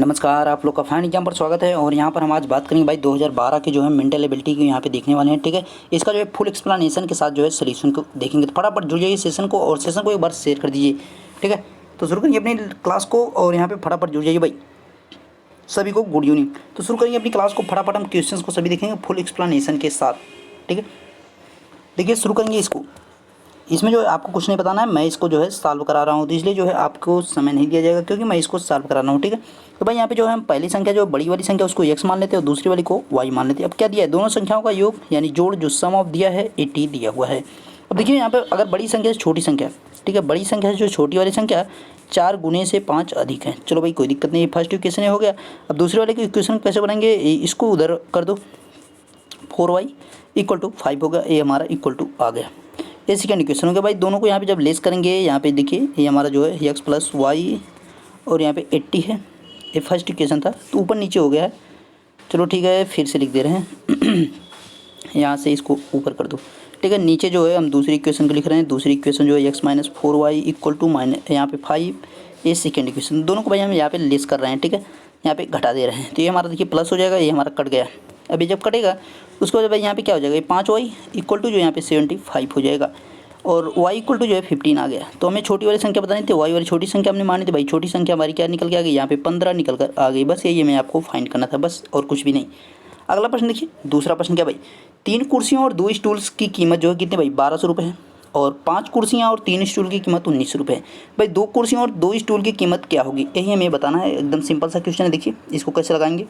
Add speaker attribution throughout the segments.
Speaker 1: नमस्कार, आप लोग का फाइन एग्जाम पर स्वागत है। और यहाँ पर हम आज बात करेंगे भाई 2012 के जो है मेंटल एबिलिटी की यहाँ पे देखने वाले हैं। ठीक है, इसका जो है फुल एक्सप्लेनेशन के साथ जो है सोल्यूशन को देखेंगे। तो फटाफट जुड़ जाइए सेशन को और सेशन को एक बार शेयर कर दीजिए। ठीक है, तो शुरू करेंगे अपनी क्लास को और यहाँ पे फटाफट जुड़ जाइए भाई। सभी को गुड इवनिंग। तो शुरू करेंगे अपनी क्लास को, फटाफट हम क्वेश्चन को सभी देखेंगे फुल एक्सप्लेनेशन के साथ। ठीक है, देखिए शुरू करेंगे इसको। इसमें जो है आपको कुछ नहीं बताना है, मैं इसको जो है सॉल्व करा रहा हूँ, तो इसलिए जो है आपको समय नहीं दिया जाएगा क्योंकि मैं इसको सॉल्व करा रहा हूँ। ठीक है, तो भाई यहाँ पे जो है हम पहली संख्या जो बड़ी वाली संख्या उसको x मान लेते हैं और दूसरी वाली को y मान लेते हैं। अब क्या दिया है, दोनों संख्याओं का योग यानी जोड़ जो सम ऑफ दिया है 80 दिया हुआ है। अब देखिए यहाँ पे अगर बड़ी संख्या से छोटी संख्या, ठीक है, बड़ी संख्या से जो छोटी वाली संख्या 4 गुने से 5 अधिक है। चलो भाई कोई दिक्कत नहीं, फर्स्ट इक्वेशन हो गया। अब दूसरे वाले के इक्वेशन कैसे बनाएंगे, इसको उधर कर दो, 4y = 5 होगा, ये हमारा इक्वल टू आ गया। ये सेकेंड इक्वेशन हो गया भाई। दोनों को यहाँ पे जब लेस करेंगे, यहाँ पे देखिए ये हमारा जो है x + y और यहाँ पे 80 है। ये फर्स्ट इक्वेशन था तो ऊपर नीचे हो गया है। चलो ठीक है, फिर से लिख दे रहे हैं यहाँ से इसको ऊपर कर दो। ठीक है, नीचे जो है हम दूसरी इक्वेशन को लिख रहे हैं। दूसरी इक्वेशन जो है x - 4y = यहाँ पे 5। ये सेकेंड इक्वेशन, दोनों को भाई हम यहाँ पे लेस कर रहे हैं। ठीक है, यहाँ पे घटा दे रहे हैं, तो ये हमारा देखिए प्लस हो जाएगा, ये हमारा कट गया। अभी जब कटेगा उसके बाद भाई यहाँ पे क्या हो जाएगा, 5y = जो यहाँ पे 75 हो जाएगा और y = जो है 15 आ गया। तो हमें छोटी वाली संख्या बतानी थी, y वाली छोटी संख्या हमने मानी थी भाई। छोटी संख्या हमारी क्या निकल के आ गई, यहाँ पे 15 निकल कर आ गई। बस यही हमें आपको फाइंड करना था, बस और कुछ भी नहीं। अगला प्रश्न देखिए, दूसरा प्रश्न क्या भाई, 3 कुर्सियों और 2 स्टूल्स की कीमत जो है कितने भाई, 1200 रुपये है। और 5 कुर्सियाँ और 3 स्टूल की कीमत 1900 रुपये है। भाई 2 कुर्सियों और 2 स्टूल की कीमत क्या होगी, यही हमें बताना है। एकदम सिंपल सा क्वेश्चन है। देखिए इसको कैसे लगाएंगे,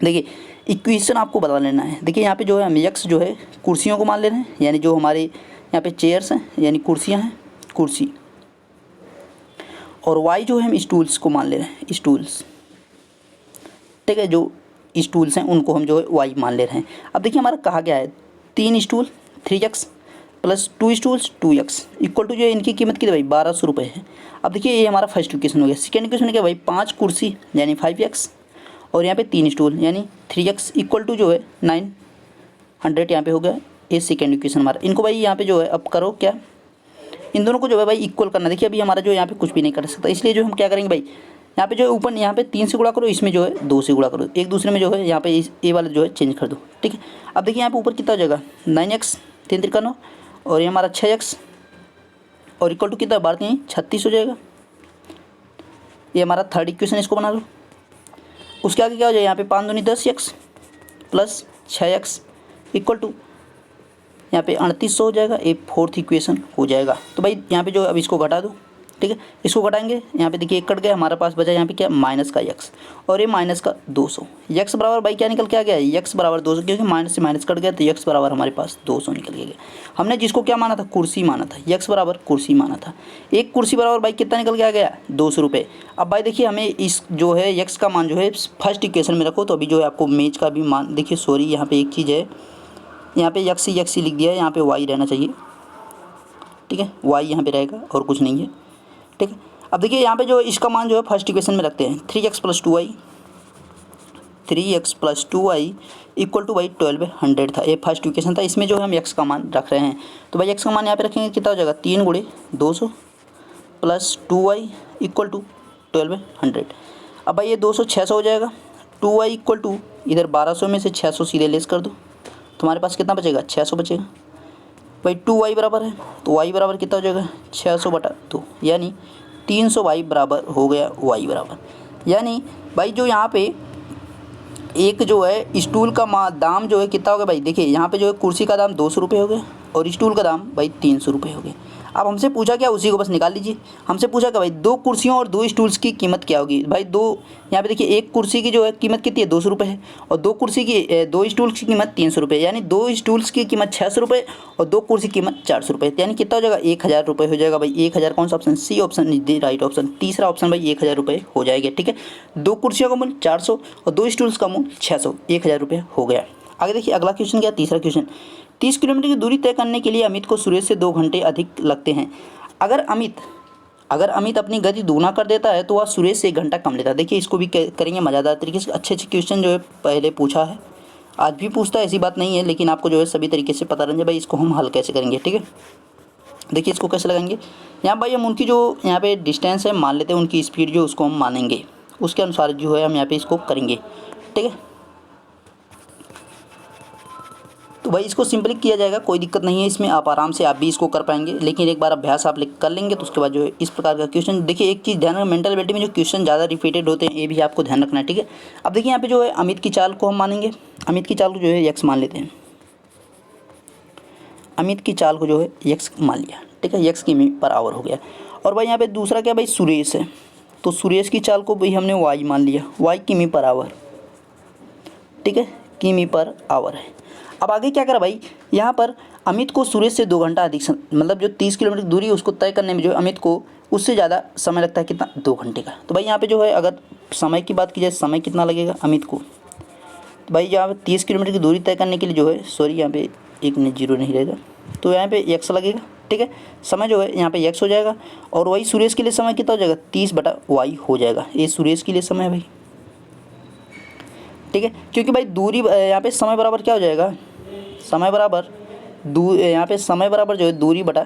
Speaker 1: देखिए इक्वेशन आपको बता लेना है। देखिए यहाँ पे जो है हम x जो है कुर्सियों को मान ले रहे हैं, यानी जो हमारे यहाँ पे चेयर्स हैं यानी कुर्सियाँ हैं, कुर्सी। और y जो है हम स्टूल्स को मान ले रहे हैं, स्टूल्स। ठीक है, जो स्टूल्स हैं उनको हम जो है y मान ले रहे हैं। अब देखिए हमारा कहा गया है 3 स्टूल 3x + 2 स्टूल्स 2x = जो है इनकी कीमत कितनी भाई, 1200 रुपये है। अब देखिए ये हमारा फर्स्ट इक्वेशन हो गया। सेकेंड इक्वेशन क्या भाई, 5 कुर्सी यानी 5x और यहाँ पे 3 स्टूल यानी 3x = जो है 900 यहाँ पे हो गया। ये सेकेंड इक्वेशन हमारा। इनको भाई यहाँ पे जो है अब करो क्या, इन दोनों को जो है भाई इक्वल करना। देखिए अभी हमारा जो यहाँ पे कुछ भी नहीं कर सकता, इसलिए जो हम क्या करेंगे भाई, यहाँ पे जो है ऊपर यहाँ पे 3 से गुणा करो, इसमें जो है 2 से गुणा करो, एक दूसरे में जो है यहाँ पे ये वाला जो है चेंज कर दो। ठीक है, अब देखिए यहाँ पे ऊपर कितना हो जाएगा, 9x 3 × 9 और ये हमारा 6x और = कितना 12 × 36 हो जाएगा। ये हमारा थर्ड इक्वेशन, इसको बना लो। उसके आगे क्या हो जाएगा, यहाँ पे 5 दूनी 10x + 6x = यहाँ पे 3800 हो जाएगा। ये फोर्थ इक्वेशन हो जाएगा। तो भाई यहाँ पे जो अब इसको घटा दो। ठीक है, इसको घटाएंगे, यहाँ पे देखिए एक कट गया, हमारे पास बचा यहाँ पे क्या, माइनस का x और ये माइनस का 200। x बराबर भाई क्या निकल के आ गया, x बराबर 200, क्योंकि माइनस से माइनस कट गया तो x बराबर हमारे पास 200 निकल के गया। हमने जिसको क्या माना था, कुर्सी माना था, x बराबर कुर्सी माना था। एक कुर्सी बराबर भाई कितना निकल के आ गया, 200 रुपये। अब भाई देखिए हमें इस जो है x का मान जो है फर्स्ट इक्वेशन में रखो, तो अभी जो है आपको मेज का भी मान देखिए, सॉरी यहाँ पे एक चीज़ है, यहाँ पे x लिख दिया है, यहाँ पे y रहना चाहिए। ठीक है, y यहाँ पे रहेगा और कुछ नहीं है। ठीक है, अब देखिए यहाँ पे जो इसका मान जो है फर्स्ट इक्वेशन में रखते हैं, 3x + 2y = भाई 1200 था। ये फर्स्ट इक्वेशन था, इसमें जो हम x का मान रख रहे हैं। तो भाई x का मान यहाँ पे रखेंगे, कितना हो जाएगा, 3 × 200 + 2y = 1200। अब भाई ये 200 600 हो जाएगा। 2y = इधर 1200 में से 600 सीधे लेस कर दो, तुम्हारे पास कितना बचेगा, 600 बचेगा। भाई 2y बराबर है, तो y बराबर कितना हो जाएगा, 600/2 यानी 300y बराबर हो गया y बराबर। यानी भाई जो यहाँ पे एक जो है स्टूल का दाम जो है कितना हो गया भाई, देखिए यहाँ पे जो है कुर्सी का दाम 200 रुपये हो गया और स्टूल का दाम भाई 300 रुपये हो गया। अब हमसे पूछा क्या, उसी को बस निकाल लीजिए। हमसे पूछा क्या भाई, 2 कुर्सियों और 2 स्टूल्स की कीमत क्या होगी। भाई यहाँ पे देखिए एक कुर्सी की जो है कीमत कितनी है, 200 रुपये है और 2 स्टूल्स की कीमत 300 रुपये, यानी 2 स्टूल्स की कीमत 600 रुपये और 2 कुर्सी की कीमत 400 रुपये, यानी कितना हो जाएगा, 1000 रुपये हो जाएगा भाई। 1000 कौन सा option, C option is the right option. तीसरा ऑप्शन भाई 1000 रुपये हो जाएगा। ठीक है, 2 कुर्सियों का मूल्य 400 और 2 स्टूल्स का मूल्य 600, 1000 रुपये हो गया। आगे देखिए अगला क्वेश्चन क्या, तीसरा क्वेश्चन, 30 किलोमीटर की दूरी तय करने के लिए अमित को सुरेश से 2 घंटे अधिक लगते हैं। अगर अमित अपनी गति दोगुना कर देता है तो वह सुरेश से 1 घंटा कम लेता है। देखिए इसको भी करेंगे मज़ेदार तरीके से। अच्छे क्वेश्चन जो है पहले पूछा है, आज भी पूछता है, ऐसी बात नहीं है, लेकिन आपको जो है सभी तरीके से पता रहेंगे भाई इसको हम हल कैसे करेंगे। ठीक है, देखिए इसको कैसे लगाएंगे, यहाँ भाई हम उनकी जो यहाँ पे डिस्टेंस है मान लेते हैं, उनकी स्पीड जो उसको हम मानेंगे, उसके अनुसार जो है हम यहाँ पे इसको करेंगे, ठीक है। तो भाई इसको सिंपली किया जाएगा, कोई दिक्कत नहीं है इसमें, आप आराम से आप भी इसको कर पाएंगे। लेकिन एक बार अभ्यास आप कर लेंगे तो उसके बाद जो है इस प्रकार का क्वेश्चन, देखिए एक चीज़ ध्यान रखना, मेंटल एबिलिटी में जो क्वेश्चन ज़्यादा रिपीटेड होते हैं ये भी आपको ध्यान रखना है, ठीक है। अब देखिए यहाँ पे जो है अमित की चाल को हम मानेंगे, अमित की चाल को जो है यक्स मान लेते हैं, अमित की चाल को जो है यक्स मान लिया, ठीक है, यक्स किमी पर आवर हो गया। और भाई यहाँ पे दूसरा क्या भाई सुरेश है, तो सुरेश की चाल को भाई हमने वाई मान लिया, वाई किमी पर आवर, ठीक है, किमी पर आवर है। अब आगे क्या करा भाई, यहाँ पर अमित को सुरेश से 2 घंटा अधिक मतलब जो 30 किलोमीटर की दूरी है उसको तय करने में जो अमित को उससे ज़्यादा समय लगता है, कितना, 2 घंटे का। तो भाई यहाँ पे जो है अगर समय की बात की जाए, समय कितना लगेगा अमित को, तो भाई यहाँ पे 30 किलोमीटर की दूरी तय करने के लिए जो है, सॉरी यहाँ पे एक नहीं, जीरो नहीं रहेगा, तो यहाँ पे एक्स लगेगा, ठीक है। समय जो है यहाँ पे एक्स हो जाएगा। और वही सुरेश के लिए समय कितना हो जाएगा, 30/y हो जाएगा। ये सुरेश के लिए समय है भाई, ठीक है, क्योंकि भाई दूरी यहाँ पे समय बराबर क्या हो जाएगा, समय बराबर यहाँ पे समय बराबर जो है दूरी बटा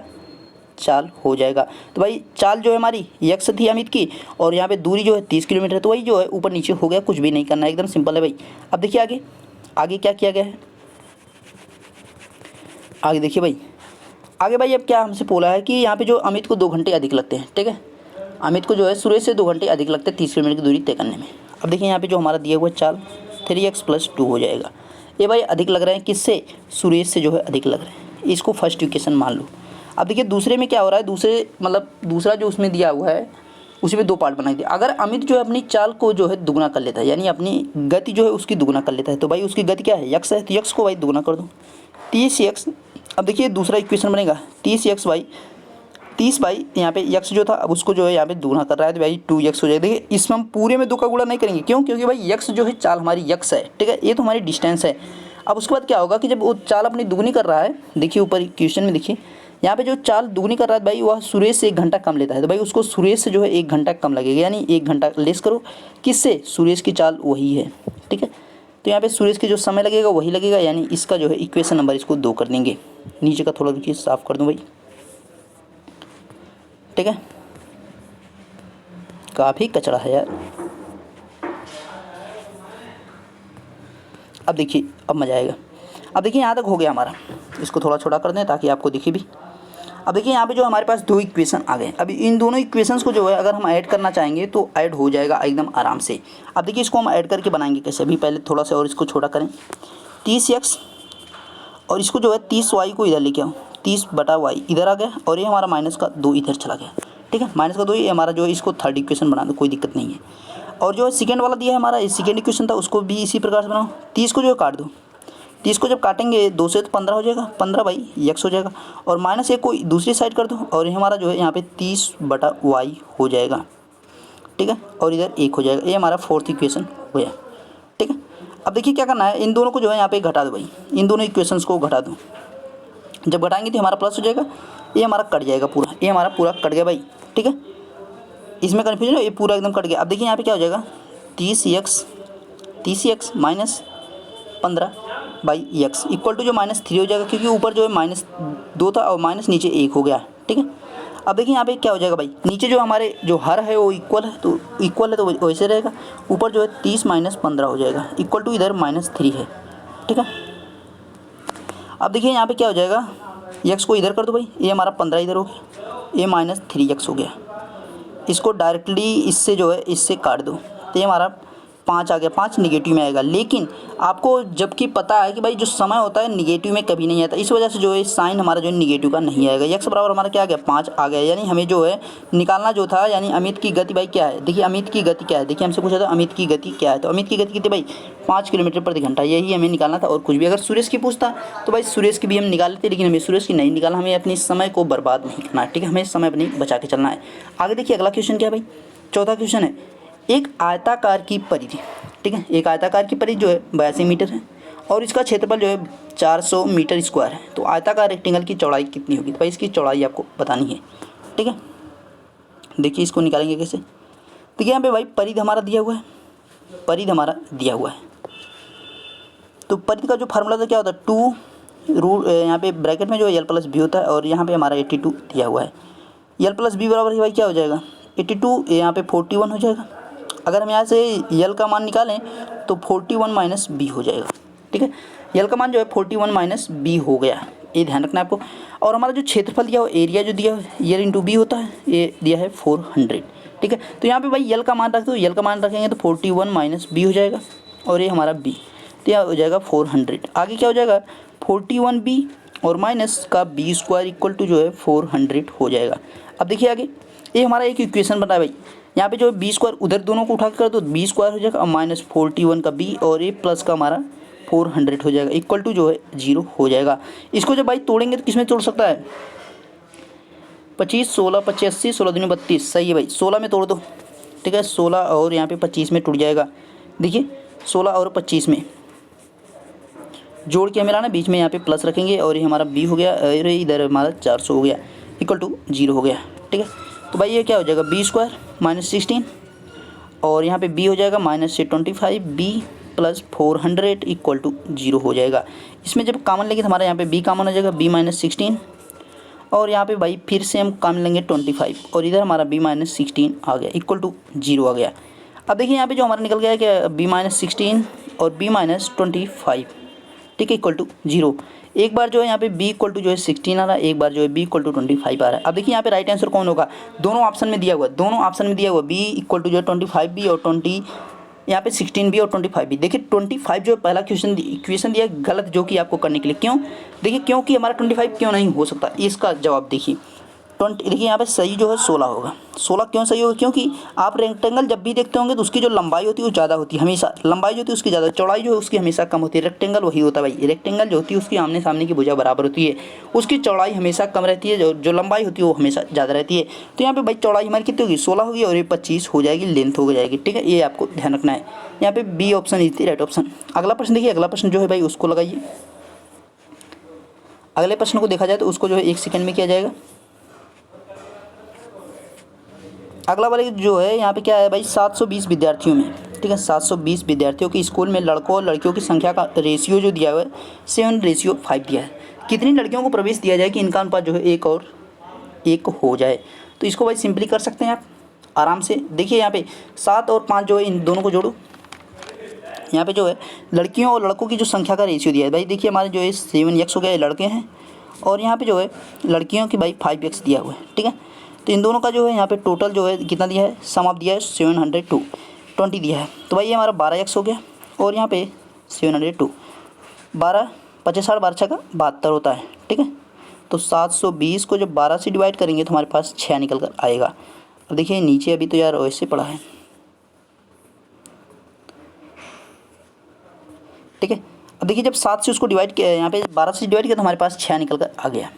Speaker 1: चाल हो जाएगा। तो भाई चाल जो है हमारी यक्स थी अमित की, और यहाँ पे दूरी जो है 30 किलोमीटर है, तो वही जो है ऊपर नीचे हो गया, कुछ भी नहीं करना है, एकदम सिंपल है भाई। अब देखिए आगे आगे क्या किया गया है, आगे देखिए भाई, आगे भाई अब क्या हमसे बोला है कि यहाँ पे जो अमित को 2 घंटे अधिक लगते हैं, ठीक है, अमित को जो है सुरेश से 2 घंटे अधिक लगते हैं 30 किलोमीटर की दूरी तय करने में। अब देखिए यहाँ पे जो हमारा दिया हुआ चाल 3x + 2 हो जाएगा। ये भाई अधिक लग रहे हैं किससे, सुरेश से जो है अधिक लग रहे हैं, इसको फर्स्ट इक्वेशन मान लो। अब देखिए दूसरे में क्या हो रहा है, दूसरे मतलब दूसरा जो उसमें दिया हुआ है उसी में 2 पार्ट बनाए थे। अगर अमित जो है अपनी चाल को जो है दुगना कर लेता है, यानी अपनी गति जो है उसकी दुगना कर लेता है, तो भाई उसकी गति क्या है, यक्स है, तो यक्स को भाई दुगना कर दो, 30x। अब देखिए दूसरा इक्वेशन बनेगा 30x बाई 30 बाई यहाँ पे यक्स जो था, अब उसको जो है यहाँ पे दुगना कर रहा है, तो भाई 2x हो जाएगा। देखिए इसमें हम पूरे में 2 का गुणा नहीं करेंगे, क्यों, क्योंकि भाई यक्स जो है चाल हमारी यक्स है, ठीक है, ये तो हमारी डिस्टेंस है। अब उसके बाद क्या होगा कि जब वो चाल अपनी दुगनी कर रहा है, देखिए ऊपर क्वेश्चन में देखिए यहाँ पे जो चाल दुगनी कर रहा है भाई वह सुरेश से 1 घंटा कम लेता है, तो भाई उसको सुरेश से जो है 1 घंटा कम लगेगा, यानी 1 घंटा लेस करो किससे, सुरेश की चाल वही है, ठीक है। तो यहाँ पे सुरेश के जो समय लगेगा वही लगेगा, यानी इसका जो है इक्वेशन नंबर इसको 2 कर देंगे। नीचे का थोड़ा देखिए साफ कर दूँ भाई, ठीक है, काफ़ी कचरा है यार। अब देखिए अब मज़ा आएगा। अब देखिए यहाँ तक हो गया हमारा, इसको थोड़ा छोटा कर दें ताकि आपको दिखे भी। अब देखिए यहाँ पे जो हमारे पास 2 इक्वेशन आ गए। अब इन दोनों इक्वेशंस को जो है अगर हम ऐड करना चाहेंगे तो ऐड हो जाएगा एकदम आराम से। अब देखिए इसको हम ऐड करके बनाएंगे कैसे, अभी पहले थोड़ा सा और इसको छोटा करें, 30x और इसको जो है 30y को इधर लेके आओ, 30/y इधर आ गया, और ये हमारा -2 इधर चला गया, ठीक है, -2 ये हमारा जो है, इसको थर्ड इक्वेशन बना दो, कोई दिक्कत नहीं है। और जो है सेकेंड वाला दिया है हमारा, ये सेकेंड इक्वेशन था, उसको भी इसी प्रकार से बनाओ, 30 को जो है काट दो, 30 को जब काटेंगे 2 से तो 15 हो जाएगा, 15/x हो जाएगा, और -1 को दूसरी साइड कर दो, और ये हमारा जो है यहाँ पे 30/y हो जाएगा, ठीक है, और इधर 1 हो जाएगा। ये हमारा फोर्थ इक्वेशन हो गया, ठीक है। अब देखिए क्या करना है, इन दोनों को जो है यहाँ पे घटा दो भाई, इन दोनों इक्वेशंस को घटा दो, जब घटाएंगे तो हमारा प्लस हो जाएगा, ये हमारा कट जाएगा पूरा, ये हमारा पूरा कट गया भाई, ठीक है, इसमें कन्फ्यूजन है, ये पूरा एकदम कट गया। अब देखिए यहाँ पे क्या हो जाएगा, 30x -15/x इक्वल टू जो -3 हो जाएगा, क्योंकि ऊपर जो है -2 था और माइनस नीचे 1 हो गया, ठीक है। अब देखिए यहाँ पे क्या हो जाएगा भाई, नीचे जो हमारे जो हर है वो इक्वल है, तो वैसे रहेगा, ऊपर जो है 30 - 15 हो जाएगा, इक्वल टू इधर -3 है, ठीक है। अब देखिए यहाँ पे क्या हो जाएगा, x को इधर कर दो भाई, ये हमारा 15 इधर हो गया, ये -3x हो गया, इसको डायरेक्टली इससे जो है इससे काट दो, तो ये हमारा 5 आ गया, 5 निगेटिव में आएगा। लेकिन आपको जबकि पता है कि भाई जो समय होता है निगेटिव में कभी नहीं आता, इस वजह से जो है साइन हमारा जो है निगेटिव का नहीं आएगा। x बराबर हमारा क्या आ गया, 5 आ गया, यानी हमें जो है निकालना जो था, यानी अमित की गति भाई क्या है, देखिए अमित की गति क्या है, देखिए हमसे पूछा था अमित की गति क्या है, तो अमित की गति कितनी भाई 5 किलोमीटर प्रति घंटा, यही हमें निकालना था और कुछ भी। अगर सुरेश की पूछता तो भाई सुरेश की भी हम निकाल लेते, लेकिन हमें सुरेश की नहीं निकालना, हमें अपनी समय को बर्बाद नहीं करना है, ठीक है, हमें समय अपनी बचा के चलना है। आगे देखिए अगला क्वेश्चन क्या है भाई, चौथा क्वेश्चन है, एक आयताकार की परिधि, ठीक है, एक आयताकार की परिधि जो है 82 मीटर है और इसका क्षेत्रफल जो है 400 मीटर स्क्वायर है, तो आयताकार रेक्टेंगल की चौड़ाई कितनी होगी, तो भाई इसकी चौड़ाई आपको बतानी है, ठीक है। देखिए इसको निकालेंगे कैसे, देखिए यहाँ पे भाई परिधि हमारा दिया हुआ है, परिधि हमारा दिया हुआ है, तो परिधि का जो फार्मूला था क्या होता है, 2 यहाँ पे ब्रैकेट में जो है l+b होता है, और यहाँ पे हमारा 82 दिया हुआ है, l+b बराबर भाई क्या हो जाएगा 82, यहाँ पे 41 हो जाएगा, अगर हम यहाँ से यल का मान निकालें तो 41 माइनस बी हो जाएगा। ठीक है, यल का मान जो है 41 माइनस बी हो गया, ये ध्यान रखना है आपको। और हमारा जो क्षेत्रफल दिया हो, एरिया जो दिया है यल इंटू बी होता है, ये दिया है 400। ठीक है, तो यहाँ पे भाई यल का मान रख दो, यल का मान रखेंगे तो 41 माइनस बी हो जाएगा और ये हमारा बी, तो यह हो जाएगा 400। आगे क्या हो जाएगा 41 बी और माइनस का बी स्क्वायर इक्वल टू जो है 400 हो जाएगा। अब देखिए आगे, ये हमारा एक इक्वेशन बना है भाई, यहाँ पे जो है बी स्क्वायर उधर दोनों को उठा कर दो, बी स्क्वायर हो जाएगा और माइनस 41 का बी और ये प्लस का हमारा 400 हो जाएगा, इक्वल टू जो है 0 हो जाएगा। इसको जब भाई तोड़ेंगे तो किसमें तोड़ सकता है, 25 16 25 80 16 दूनी 32, सही है भाई, 16 में तोड़ दो। ठीक है, 16 और यहाँ पे 25 में टूट जाएगा। देखिए 16 और 25 में जोड़ के हमें लाना, बीच में यहाँ पे प्लस रखेंगे और ये हमारा बी हो गया और इधर हमारा 400 हो गया, इक्वल टू 0 हो गया। ठीक है, तो भाई ये क्या हो जाएगा बी स्क्वायर माइनस 16 और यहाँ पे बी हो जाएगा माइनस से 25 बी प्लस 400 इक्वल टू 0 हो जाएगा। इसमें जब कॉमन लेंगे तो हमारा यहाँ पे बी कॉमन हो जाएगा, बी माइनस 16 और यहाँ पे भाई फिर से हम कॉमन लेंगे 25 और इधर हमारा बी माइनस 16 आ गया, इक्वल टू 0 आ गया। अब देखिए यहाँ पे जो हमारा निकल गया है कि बी माइनस 16 और बी माइनस 25, ठीक है, इक्वल टू 0। एक बार जो है यहाँ पे b इक्वल टू जो है 16 आ रहा है, एक बार जो है b इक्वल टू 25 आ रहा है। अब देखिए यहाँ पे राइट आंसर कौन होगा, दोनों ऑप्शन में दिया हुआ है, दोनों ऑप्शन में दिया हुआ b इक्वल टू जो है 25b और 20 यहाँ पे 16b और 25b। देखिए 25 जो पहला इक्वेशन दिया गलत, जो कि आपको करने के लिए क्यों, देखिए क्योंकि हमारा 25 क्यों नहीं हो सकता, इसका जवाब देखिए 20। देखिए यहाँ पे सही जो है 16 होगा। 16 क्यों सही होगा, क्योंकि आप रेक्टेंगल जब भी देखते होंगे तो उसकी जो लंबाई होती है वो ज़्यादा होती है, हमेशा लंबाई जो होती है उसकी ज़्यादा, चौड़ाई जो है उसकी हमेशा कम होती है। रेक्टेंगल वही होता है भाई, रेक्टेंगल जो होती है उसकी आमने सामने की भुजा बराबर होती है, उसकी चौड़ाई हमेशा कम रहती है, जो लंबाई होती है वो हमेशा ज़्यादा रहती है। तो यहाँ पे भाई चौड़ाई हमारी कितनी होगी 16 होगी और ये 25 हो जाएगी, लेंथ हो जाएगी। ठीक है, ये आपको ध्यान रखना है। यहाँ पे B option is the right option. अगला प्रश्न देखिए, अगला प्रश्न जो है भाई उसको लगाइए। अगले प्रश्न को देखा जाए तो उसको जो है 1 सेकंड में किया जाएगा। अगला वाले जो है यहाँ पे क्या है भाई 720 विद्यार्थियों में, ठीक है, 720 विद्यार्थियों के स्कूल में लड़कों और लड़कियों की संख्या का रेशियो जो दिया हुआ है 7:5 दिया है। कितनी लड़कियों को प्रवेश दिया जाए कि इनका अनुपात जो है 1 और 1 हो जाए। तो इसको भाई सिंपली कर सकते हैं आप आराम से। देखिए यहाँ पे 7 और 5 जो है इन दोनों को जोड़ो, यहाँ पे जो है लड़कियों और लड़कों की जो संख्या का रेशियो दिया है भाई, देखिए हमारे जो है 7x हो गया, लड़के हैं, और यहाँ पे जो है लड़कियों की भाई 5x दिया हुआ है। ठीक है, तो इन दोनों का जो है यहाँ पे टोटल जो है कितना दिया है, सम ऑफ दिया है 720 दिया है। तो भाई ये हमारा 12x हो गया और यहाँ पे 702, 12 50 12 का 72 होता है। ठीक है, तो 720 को जब 12 से डिवाइड करेंगे तो हमारे पास 6 निकल कर आएगा। अब देखिए नीचे अभी तो यार वैसे पड़ा है। ठीक है, अब देखिए जब 7 से उसको डिवाइड किया, यहाँ पे 12 से डिवाइड किया तो हमारे पास 6 निकल कर आ गया।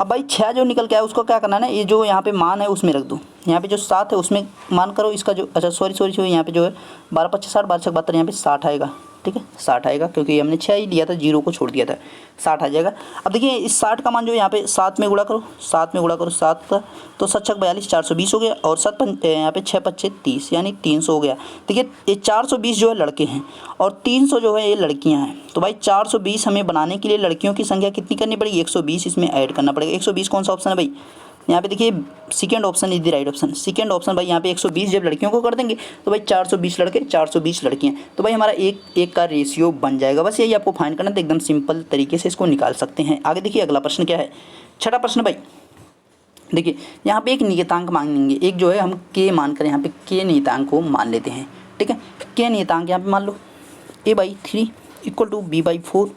Speaker 1: अब भाई 6 जो निकल के आया उसको क्या करना है ना, ये जो यहाँ पे मान है उसमें रख दो, यहाँ पे जो 7 है उसमें मान करो इसका जो, अच्छा सॉरी यहाँ पे जो है 12 25 60 12 72 यहाँ पे 60 आएगा। ठीक है, 60 आएगा क्योंकि हमने 6 ही लिया था, 0 को छोड़ दिया था, 60 आ जाएगा। अब देखिए इस 60 का मान जो यहाँ पे 7 में गुणा करो, 7 में गुणा करो, 7 का तो 7 छक 42 420 हो गया और 7 यहाँ पे 6 5 30 यानी 300 हो गया। देखिए ये 420 जो है लड़के हैं और 300 जो है ये लड़कियाँ हैं। तो भाई 420 हमें बनाने के लिए लड़कियों की संख्या कितनी करनी पड़ेगी, 120 इसमें ऐड करना पड़ेगा। 120 कौन सा ऑप्शन है भाई, यहाँ पे देखिए second option is the right option. Second option भाई यहाँ पे 120 जब लड़कियों को कर देंगे तो भाई 420 लड़के 420 लड़कियाँ, तो भाई हमारा एक का रेशियो बन जाएगा। बस यही आपको फाइंड करना, तो एकदम सिंपल तरीके से इसको निकाल सकते हैं। आगे देखिए अगला प्रश्न क्या है, छठा प्रश्न भाई। देखिए यहाँ पे एक नियतांक मांगेंगे, एक जो है हम के मान कर यहाँ पे के नियतांक को मान लेते हैं। ठीक है, के नियतांक यहाँ पे मान लो a/3 इक्वल टू b/4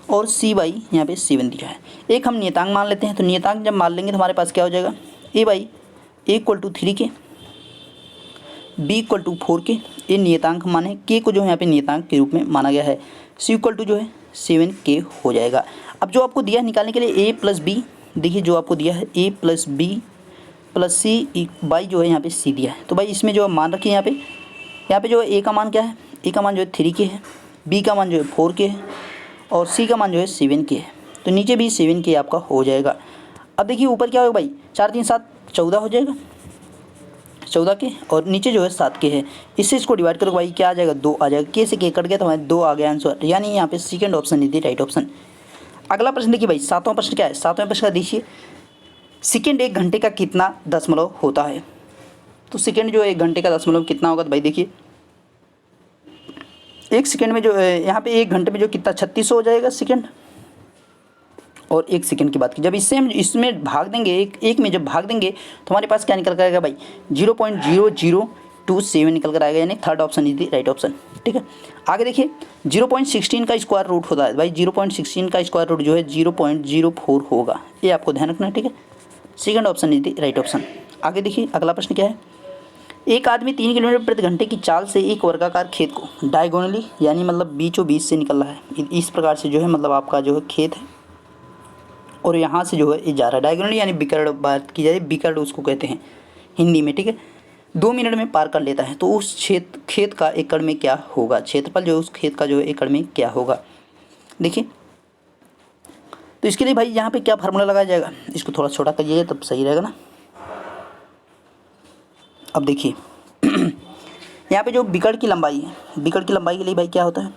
Speaker 1: और c/ यहाँ पे 7 दिया है। एक हम नियतांक मान लेते हैं, तो नियतांक जब मान लेंगे तो हमारे पास क्या हो जाएगा, a/a इक्वल टू 3 के, b इक्वल टू 4 के, ये नियतांक माने, k को जो है यहाँ पे नियतांक के रूप में माना गया है, c इक्वल टू जो है 7k हो जाएगा। अब जो आपको दिया है निकालने के लिए a प्लस b, देखिए जो आपको दिया है a plus b plus c by जो है यहाँ पे c दिया है। तो भाई इसमें जो मान रखिए यहाँ पे जो है a का मान क्या है, a का मान जो है 3k है, b का मान जो है 4k है और c का मान जो है 7k है। तो नीचे भी 7k आपका हो जाएगा। अब देखिए ऊपर क्या होगा भाई, 4 3 7 14 हो जाएगा, 14k और नीचे जो है 7k है। इससे इसको डिवाइड करो भाई क्या आ जाएगा, 2 आ जाएगा। k से k कट गया तो हमारे 2 आ गया आंसर, यानी यहाँ पे second option is the right option. अगला प्रश्न देखिए भाई, 7वां प्रश्न क्या है, 7वें प्रश्न का देखिए, सेकेंड 1 घंटे का कितना दशमलव होता है। तो सेकेंड जो है 1 घंटे का 10 मतलब कितना होगा, तो भाई देखिए 1 सेकेंड में जो है यहाँ पे 1 घंटे में जो कितना 3600 हो जाएगा सेकेंड। और 1 सेकेंड की बात की जब इससे हम इसमें भाग देंगे, एक में जब भाग देंगे तो हमारे पास क्या निकल कर आएगा भाई 0.0027 निकल कर आएगा, यानी third option is the right option. ठीक है, आगे देखिए 0.16 का स्क्वायर रूट होता है भाई, 0.16 का स्क्वायर रूट जो है 0.04 होगा, ये आपको ध्यान रखना है। ठीक है, second option is the right option. आगे देखिए अगला प्रश्न क्या है, एक आदमी 3 किलोमीटर प्रति घंटे की चाल से एक वर्गाकार खेत को डायगोनली यानी मतलब बीचों बीच से निकल रहा है, इस प्रकार से जो है मतलब आपका जो है खेत है और यहाँ से जो है ये जा रहा है डायगोनली यानी बिकर्ड बात की जाए, बिकर्ड उसको कहते हैं हिंदी में। ठीक है, 2 मिनट में पार कर लेता है, तो उस खेत का एकड़ में क्या होगा, क्षेत्रफल जो उस खेत का जो है एकड़ में क्या होगा। देखिए तो इसके लिए भाई यहाँ पे क्या फार्मूला लगाया जाएगा, इसको थोड़ा छोटा करिएगा तब सही रहेगा ना। अब देखिए यहाँ पे जो बिकर्ड की लंबाई है, बिकर्ड की लंबाई के लिए भाई क्या होता है,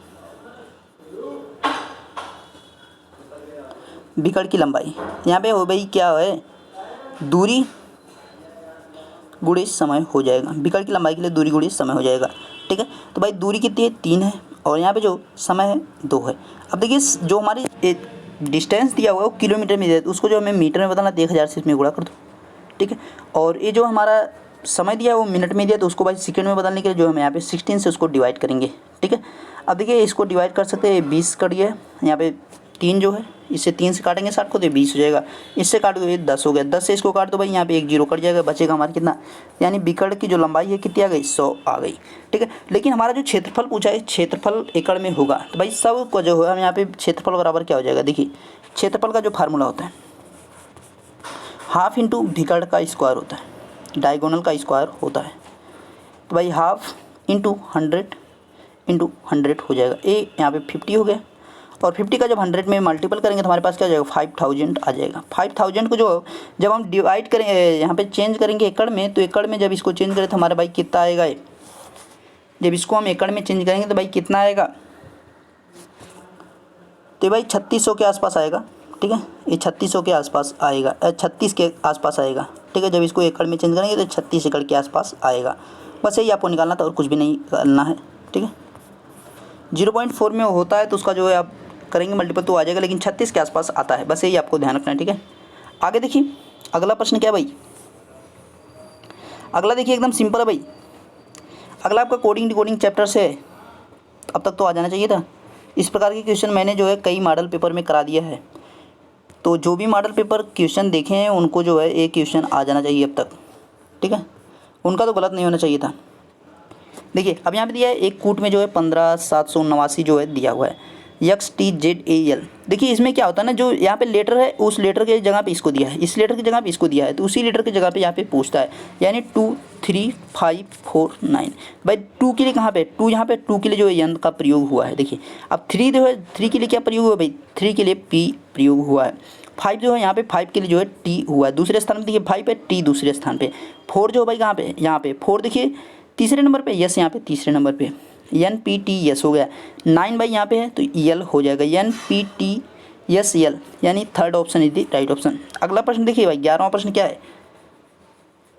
Speaker 1: बिकर्ड की लंबाई यहाँ पे हो भाई क्या है, दूरी गुणे समय हो जाएगा, बिकर्ड की लंबाई के लिए दूरी गुणे समय हो जाएगा। ठीक है, तो भाई दूरी कितनी है 3 है और यहाँ पे जो समय है 2 है। अब देखिए जो हमारी डिस्टेंस दिया हुआ है वो किलोमीटर में दिया है, तो उसको जो हमें मीटर में बदलना 1000 से इसमें गुणा कर दो। ठीक है, और ये जो हमारा समय दिया है वो मिनट में दिया, तो उसको भाई सेकंड में बदलने के लिए जो हम यहाँ पे 16 से उसको डिवाइड करेंगे। ठीक है, अब देखिए इसको डिवाइड कर सकते हैं, 20 करिए, यहाँ पे 3 जो है इससे 3 से काटेंगे 60 को तो 20 हो जाएगा, इससे काट दो ये 10 हो गया, 10 से इसको काट दो भाई यहाँ पे 1 0 कट जाएगा, बचेगा हमारा कितना, यानी बिकर्ड की जो लंबाई है कितनी आ गई 100 आ गई। ठीक है, लेकिन हमारा जो क्षेत्रफल पूछा है क्षेत्रफल एकड़ में होगा, तो भाई सब को जो है हम यहाँ पे क्षेत्रफल बराबर क्या हो जाएगा, देखिए क्षेत्रफल का जो फार्मूला होता है हाफ इंटू बिकर्ड का स्क्वायर होता है, डायगोनल का स्क्वायर होता है, तो भाई हाफ इंटू 100 हो जाएगा, ये यहाँ पे 50 हो गया, और 50 का जब 100 में मल्टीपल करेंगे तो हमारे पास क्या हो जाएगा 5000 आ जाएगा। 5000 को जो जब हम डिवाइड करेंगे यहाँ पे चेंज करेंगे एकड़ में, तो एकड़ में जब इसको चेंज करें तो हमारे भाई कितना आएगा, जब इसको हम एकड़ में चेंज करेंगे तो भाई कितना आएगा, तो भाई 3600 के आसपास आएगा। ठीक है, ये 3600 के आसपास आएगा, 36 के आसपास आएगा। ठीक है, जब इसको एकड़ में चेंज करेंगे तो 36 एकड़ के आसपास आएगा, बस यही आपको निकालना था और कुछ भी नहीं करना है। ठीक है, 0.4 में होता है तो उसका जो है आप करेंगे मल्टीपल तो आ जाएगा, लेकिन 36 के आसपास आता है, बस यही आपको ध्यान रखना है। ठीक है, आगे देखिए अगला प्रश्न क्या है भाई, अगला देखिए एकदम सिंपल है भाई, अगला आपका कोडिंग डिकोडिंग चैप्टर से है, अब तक तो आ जाना चाहिए था। इस प्रकार के क्वेश्चन मैंने जो है कई मॉडल पेपर में करा दिया है, तो जो भी मॉडल पेपर क्वेश्चन देखे हैं उनको जो है एक क्वेश्चन आ जाना चाहिए अब तक। ठीक है, उनका तो गलत नहीं होना चाहिए था। देखिए अब यहाँ पे दिया है एक कूट में जो है 15789 जो है दिया हुआ है XTZAL। देखिए इसमें क्या होता है ना, जो यहाँ पे लेटर है उस लेटर के जगह पे इसको दिया है, इस लेटर की जगह पे इसको दिया है, तो उसी लेटर की जगह पे यहाँ पे पूछता है, यानी 2 3 5 4 9। भाई 2 के लिए कहाँ पे 2, यहाँ पे 2 के लिए जो है यंत्र का प्रयोग हुआ है। देखिए अब 3 जो है 3 के लिए क्या प्रयोग हुआ भाई, 3 के लिए P प्रयोग हुआ है। 5 जो है यहाँ पे 5 के लिए जो है T हुआ है दूसरे स्थान पे, देखिए 5 है T दूसरे स्थान पे। 4 जो भाई कहाँ पे, यहाँ पे 4 देखिए तीसरे नंबर पे, यस यहाँ पे तीसरे नंबर पे, NPTS हो गया। 9 भाई यहाँ पे है तो EL हो जाएगा, NPTSL, यानी third option is the right option. अगला प्रश्न देखिए भाई 11वां प्रश्न क्या है,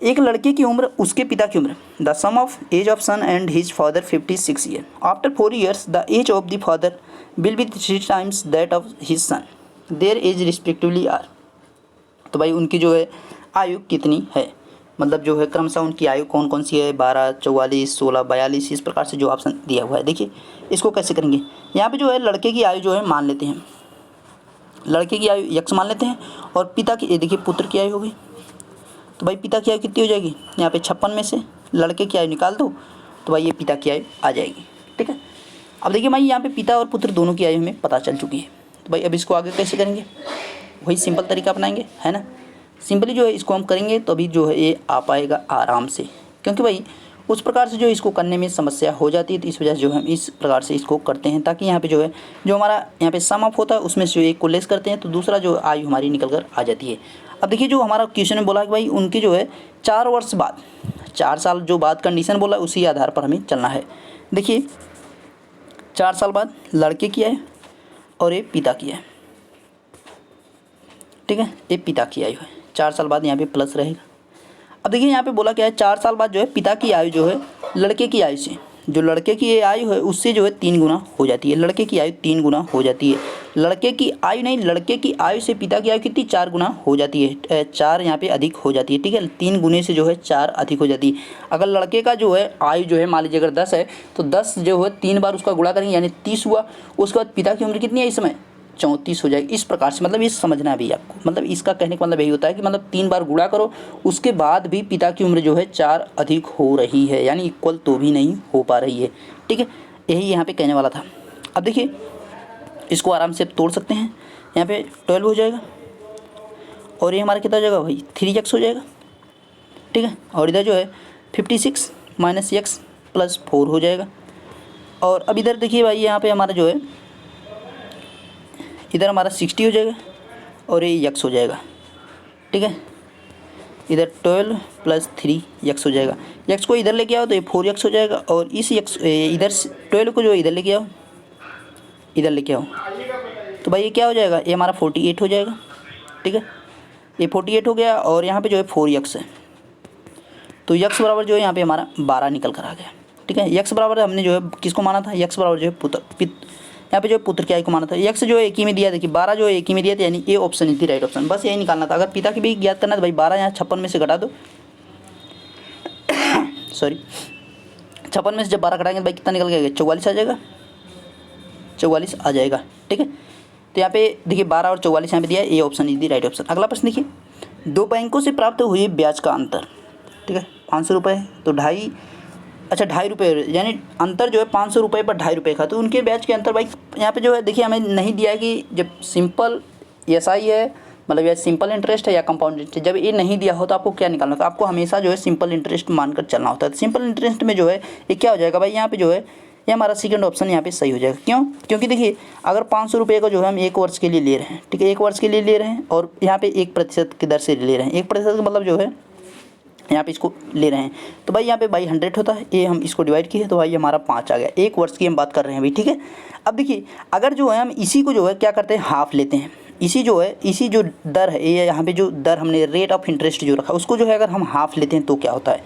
Speaker 1: एक लड़के की उम्र उसके पिता की उम्र, the sum of age of son and his father 56 year, after 4 years the age of the father will be 3 times that of his son, their age respectively are. तो भाई उनकी जो है आयु कितनी है, मतलब जो है क्रमशः उनकी आयु कौन कौन सी है, 12 44 16 42, इस प्रकार से जो ऑप्शन दिया हुआ है। देखिए इसको कैसे करेंगे, यहाँ पे जो है लड़के की आयु जो है मान लेते हैं, लड़के की आयु x मान लेते हैं, और पिता की देखिए पुत्र की आयु होगी, तो भाई पिता की आयु कितनी हो जाएगी, यहाँ पे 56 में से लड़के की आयु निकाल दो तो भाई ये पिता की आयु आ जाएगी। ठीक है, अब देखिए भाई यहाँ पे पिता और पुत्र दोनों की आयु हमें पता चल चुकी है, तो भाई अब इसको आगे कैसे करेंगे, वही सिंपल तरीका अपनाएंगे, है ना। सिंपली जो है इसको हम करेंगे तो अभी जो है ये आ पाएगा आराम से, क्योंकि भाई उस प्रकार से जो इसको करने में समस्या हो जाती है, तो इस वजह से जो हम इस प्रकार से इसको करते हैं, ताकि यहाँ पे जो है जो हमारा यहाँ पे सम अप होता है उसमें से जो एक को लेस करते हैं तो दूसरा जो आयु हमारी निकल कर आ जाती है। अब देखिए जो हमारा क्वेश्चन में बोला कि भाई उनके जो है 4 वर्ष बाद, 4 साल जो बाद कंडीशन बोला उसी आधार पर हमें चलना है। देखिए 4 साल बाद लड़के की है और ये पिता की है। ठीक है, ये पिता की आयु है, 4 साल बाद यहाँ पे प्लस रहेगा। अब देखिए यहाँ पे बोला क्या है, 4 साल बाद जो है पिता की आयु जो है लड़के की आयु से, जो लड़के की आयु है उससे जो है 3 गुना हो जाती है। लड़के की आयु 3 गुना हो जाती है। लड़के की आयु नहीं, लड़के की आयु से पिता की आयु कितनी, 4 गुना हो जाती है। 4 यहाँ पे अधिक हो जाती है, ठीक है। 3 गुने से जो है 4 अधिक हो जाती है। अगर लड़के का जो है आयु जो है मान लीजिए अगर 10 है तो 10 जो है 3 बार उसका गुणा करेंगे यानी 30 हुआ। उसके बाद पिता की उम्र कितनी है इस समय, 34 हो जाएगी। इस प्रकार से मतलब ये समझना भी आपको, मतलब इसका कहने का मतलब यही होता है कि मतलब 3 बार गुणा करो उसके बाद भी पिता की उम्र जो है 4 अधिक हो रही है, यानी इक्वल तो भी नहीं हो पा रही है, ठीक है। यही यहाँ पे कहने वाला था। अब देखिए इसको आराम से तोड़ सकते हैं। यहाँ पे 12 हो जाएगा और ये हमारा कितना हो जाएगा भाई, 3x हो जाएगा, ठीक है। और इधर जो है 56 माइनस x प्लस 4 हो जाएगा। और अब इधर देखिए भाई यहाँ पे हमारा जो है इधर हमारा 60 हो जाएगा और ये x हो जाएगा, ठीक है। इधर 12 प्लस 3x हो जाएगा। x को इधर लेके आओ तो ये 4x हो जाएगा और इस x इधर 12 को जो इधर लेके आओ, इधर लेके आओ तो भाई ये क्या हो जाएगा, ये हमारा 48 हो जाएगा, ठीक है। ये 48 हो गया और यहाँ पे जो है 4x है तो x बराबर जो है यहाँ पे हमारा 12 निकल कर आ गया, ठीक है। x बराबर हमने जो है किसको माना था, x बराबर जो है यहाँ पे जो है पुत्र की आयु को माना था। x जो है एक ही में दिया, देखिए 12 जो है एक ही में दिया था, यानी A option is the right option. बस यही निकालना था। अगर पिता की भी ज्ञात करना है तो भाई 12 यहाँ 56 में से घटा दो सॉरी 56 में से जब 12 घटाएंगे तो भाई कितना निकल गया, 44 आ जाएगा, 44 आ जाएगा, ठीक है। तो यहाँ पे देखिए 12 और 44 यहाँ पे दिया है, A option is the right option. अगला प्रश्न देखिए, 2 बैंकों से प्राप्त हुए ब्याज का अंतर, ठीक है। 500 रुपये तो 2.5 रुपये, यानी अंतर जो है 500 रुपये पर 2.5 रुपये का, तो उनके ब्याज के अंतर भाई यहाँ पे जो है देखिए हमें नहीं दिया है कि जब सिंपल एसआई है मतलब या सिंपल इंटरेस्ट है या कंपाउंड इंटरेस्ट। जब ये नहीं दिया हो तो आपको क्या निकालना होता है, आपको हमेशा जो है सिंपल इंटरेस्ट मानकर चलना होता है। सिंपल इंटरेस्ट में जो है ये क्या हो जाएगा भाई, यहाँ पे जो है ये हमारा सेकंड ऑप्शन यहाँ पे सही हो जाएगा। क्यों, क्योंकि देखिए अगर 500 रुपये का जो है हम 1 वर्ष के लिए ले रहे हैं, ठीक है, 1 वर्ष के लिए ले रहे हैं और यहाँ पे 1% की दर से ले रहे हैं। 1% का मतलब जो है यहाँ पे इसको ले रहे हैं तो भाई यहाँ पे बाई 100 होता है, ये हम इसको डिवाइड किए तो भाई हमारा 5 आ गया। 1 वर्ष की हम बात कर रहे हैं भाई, ठीक है। अब देखिए अगर जो है हम इसी को जो है क्या करते हैं, हाफ लेते हैं। इसी जो दर है, ये यहाँ पे जो दर हमने रेट ऑफ इंटरेस्ट जो रखा उसको जो है अगर हम हाफ लेते हैं तो क्या होता है,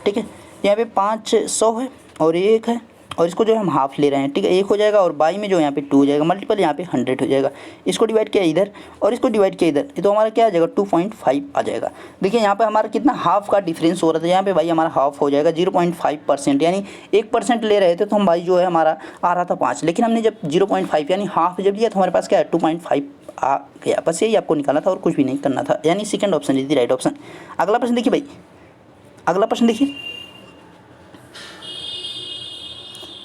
Speaker 1: ठीक है। यहाँ पे 500 है और 1 है और इसको जो है हम हाफ ले रहे हैं, ठीक है। 1 हो जाएगा और बाई में जो यहाँ पे 2 हो जाएगा, मल्टीपल यहाँ पे 100 हो जाएगा। इसको डिवाइड किया इधर और इसको डिवाइड किया इधर, तो हमारा क्या आ जाएगा, 2.5 आ जाएगा। देखिए यहाँ पे हमारा कितना हाफ का डिफरेंस हो रहा था, यहाँ पे भाई हमारा हाफ हो जाएगा 0.5%, यानी 1% ले रहे थे तो हम भाई जो है हमारा आ रहा था 5, लेकिन हमने जब 0.5 यानी हाफ जब लिया तो हमारे पास क्या है 2.5 आ गया। बस यही आपको निकालना था और कुछ भी नहीं करना था, यानी second option is the right option. अगला प्रश्न देखिए भाई, अगला प्रश्न देखिए,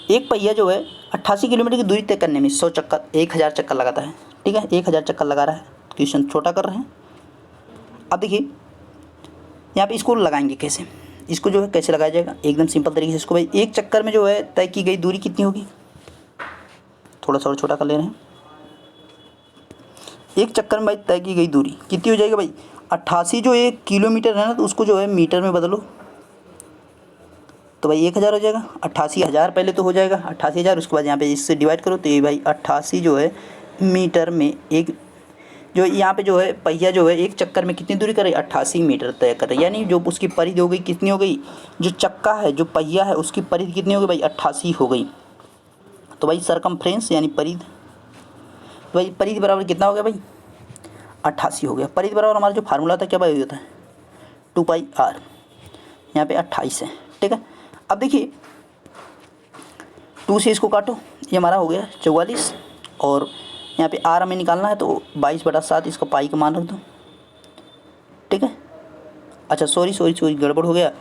Speaker 1: एक पहिया जो है 88 किलोमीटर की दूरी तय करने में 1000 चक्कर लगाता है, ठीक है। 1000 चक्कर लगा रहा है, क्वेश्चन छोटा कर रहे हैं। अब देखिए यहाँ पे इसको लगाएंगे कैसे, इसको जो है कैसे लगाया जाएगा, एकदम सिंपल तरीके से इसको भाई एक चक्कर में जो है तय की गई दूरी कितनी होगी, थोड़ा सा और छोटा कर ले रहे हैं। एक चक्कर में भाई तय की गई दूरी कितनी हो जाएगी भाई, 88 जो 1 किलोमीटर है ना तो उसको जो है मीटर में बदलो तो भाई 1000 हो जाएगा। 88,000 पहले तो हो जाएगा 88,000, उसके बाद यहाँ पे इससे डिवाइड करो तो ये भाई 88 जो है मीटर में एक, जो यहाँ पे जो है पहिया जो है एक चक्कर में कितनी दूरी कर रही है, 88 मीटर तय कर रही है। यानी जो उसकी परिधि हो गई कितनी हो गई, जो चक्का है जो पहिया है उसकी परिधि कितनी हो गई भाई, 88 हो गई। तो भाई सरकमफ्रेंस यानी परिधि, तो भाई परिधि बराबर कितना हो गया भाई, 88 हो गया। परिधि बराबर हमारा जो फार्मूला था क्या भाई होता है, 2πr, यहाँ पे 28 है, ठीक है। अब देखिए 2 से इसको काटो, ये हमारा हो गया 44 और यहाँ पे आर हमें निकालना है तो 22/7 इसका पाई का मान रख दो, ठीक है। अच्छा सॉरी गड़बड़ हो गया,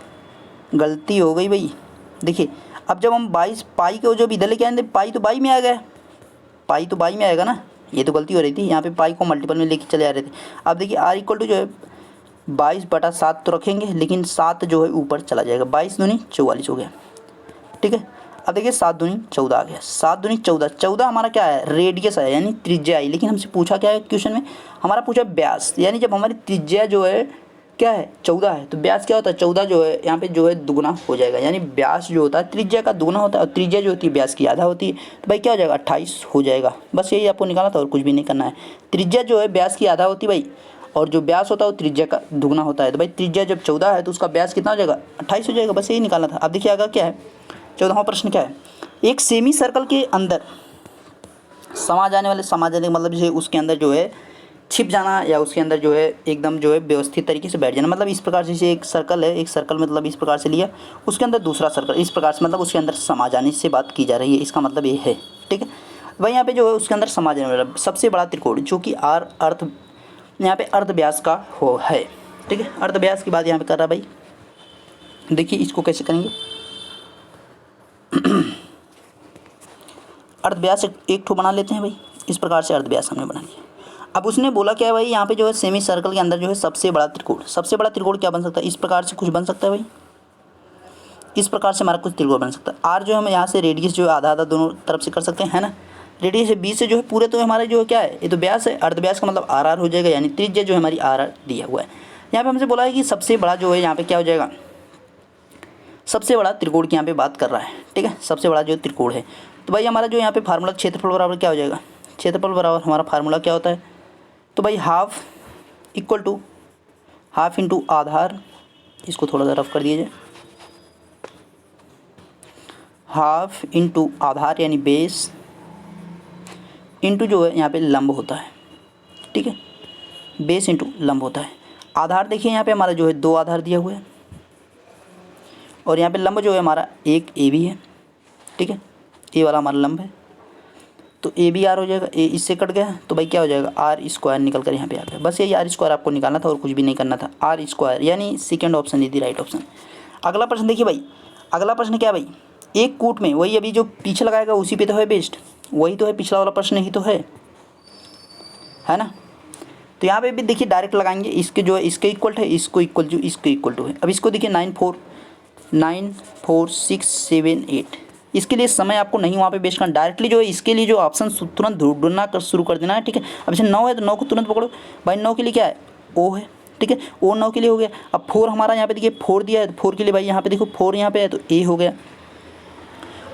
Speaker 1: गलती हो गई भाई। देखिए अब जब हम 22 पाई को जब इधर लेके आएंगे पाई तो बाई में आ गया, पाई तो बाई में आएगा ना, ये तो गलती हो रही थी, यहाँ पे पाई को मल्टीपल में लेके चले आ रहे थे। अब देखिए आर इक्वल टू जो है 22/7 तो रखेंगे लेकिन 7 जो है ऊपर चला जाएगा, 22 दूनी 44 हो गया, ठीक है। अब देखिए 7 दूनी 14 आ गया, 7 दूनी 14, 14 हमारा क्या है, रेडियस है यानी त्रिज्या आई। लेकिन हमसे पूछा क्या है क्वेश्चन में, हमारा पूछा व्यास, यानी जब हमारी त्रिज्या जो है क्या है 14 है तो व्यास क्या होता है, 14 जो है यहाँ पे जो है दुगुना हो जाएगा। यानी व्यास जो होता है त्रिज्या का दुगुना होता है और त्रिज्या जो होती है व्यास की आधा होती है, तो भाई क्या हो जाएगा 28 हो जाएगा। बस यही आपको निकालना था और कुछ भी नहीं करना है। त्रिज्या जो है व्यास की आधा होती है भाई, और जो व्यास होता है वो त्रिज्या का दुगना होता है। तो भाई त्रिज्या जब 14 है तो उसका व्यास कितना हो जाएगा 28 हो जाएगा। बस यही निकालना था। अब देखिए आगे क्या है, 14वां प्रश्न क्या है, एक सेमी सर्कल के अंदर समा जाने वाले, समा जाने का मतलब जैसे उसके अंदर जो है छिप जाना या उसके अंदर जो है एकदम जो है व्यवस्थित तरीके से बैठ जाना। मतलब इस प्रकार से, जैसे एक सर्कल है, एक सर्कल मतलब इस प्रकार से लिया, उसके अंदर दूसरा सर्कल इस प्रकार से, मतलब उसके अंदर समा जाने से बात की जा रही है, इसका मतलब ये है। ठीक है भाई, यहाँ पे जो है उसके अंदर समा जाने वाला सबसे बड़ा त्रिकोण जो कि आर अर्थ यहाँ पे अर्ध व्यास का हो है। ठीक है, अर्ध व्यास की बात यहाँ पे कर रहा है भाई। देखिए इसको कैसे करेंगे, अर्ध व्यास एक ठो बना लेते हैं भाई। इस प्रकार से अर्ध व्यास हमने बना लिया। अब उसने बोला क्या है भाई, यहाँ पे जो है सेमी सर्कल के अंदर जो है सबसे बड़ा त्रिकोण, सबसे बड़ा त्रिकोण क्या बन सकता है, इस प्रकार से कुछ बन सकता है भाई, इस प्रकार से हमारा कुछ त्रिकोण बन सकता है। आर जो हम यहाँ से रेडियस जो है आधा आधा दोनों तरफ से कर सकते हैं, है ना। रेडियस है 20 से जो है पूरे, तो हमारे जो है क्या है, ये तो व्यास है, अर्ध व्यास का मतलब आर आर हो जाएगा, यानी त्रिज्या जो है हमारी आर आर दिया हुआ है। यहाँ पे हमसे बोला है कि सबसे बड़ा जो है यहाँ पे क्या हो जाएगा, सबसे बड़ा त्रिकोण की यहाँ पे बात कर रहा है। ठीक है, सबसे बड़ा जो त्रिकोण है, तो भाई हमारा जो यहाँ पे फार्मूला क्षेत्रफल बराबर क्या हो जाएगा, क्षेत्रफल बराबर हमारा फार्मूला क्या होता है, तो भाई half equal to half into आधार, इसको थोड़ा सा रफ कर दिया जाए, हाफ इंटू आधार यानी बेस इंटू जो है यहाँ पे लंब होता है। ठीक है, बेस इंटू लंब होता है। आधार देखिए यहाँ पे हमारा जो है 2 आधार दिया हुआ है, और यहाँ पे लंब जो है हमारा एक ए भी है। ठीक है, ए वाला हमारा लंब है, तो ए बी आर हो जाएगा, ए इससे कट गया तो भाई क्या हो जाएगा, आर स्क्वायर निकल कर यहाँ पे आ गया। बस यही आर स्क्वायर आपको निकालना था और कुछ भी नहीं करना था, आर स्क्वायर, यानी second option is the right option. अगला प्रश्न देखिए भाई, अगला प्रश्न क्या है भाई, एक कूट में, वही अभी जो पीछे लगाएगा उसी पे तो है बेस्ड, वही तो है, पिछला वाला प्रश्न ही तो है ना। तो यहाँ पे भी देखिए डायरेक्ट लगाएंगे, इसके जो है इसके इक्वल है, इसको इक्वल जो इसके इक्वल टू है। अब इसको देखिए 9 4 6 7 8, इसके लिए समय आपको नहीं वहाँ पे बेस्ट करना, डायरेक्टली जो है इसके लिए जो ऑप्शन तुरंत ढूंढना शुरू कर देना है। ठीक है, अब जैसे 9 है तो 9 को तुरंत पकड़ो भाई, 9 के लिए क्या है, ओ है। ठीक है, ओ 9 के लिए हो गया। अब 4 हमारा यहाँ पे देखिए 4 दिया है, तो 4 के लिए भाई यहाँ पे देखो 4 यहाँ पे है तो ए हो गया।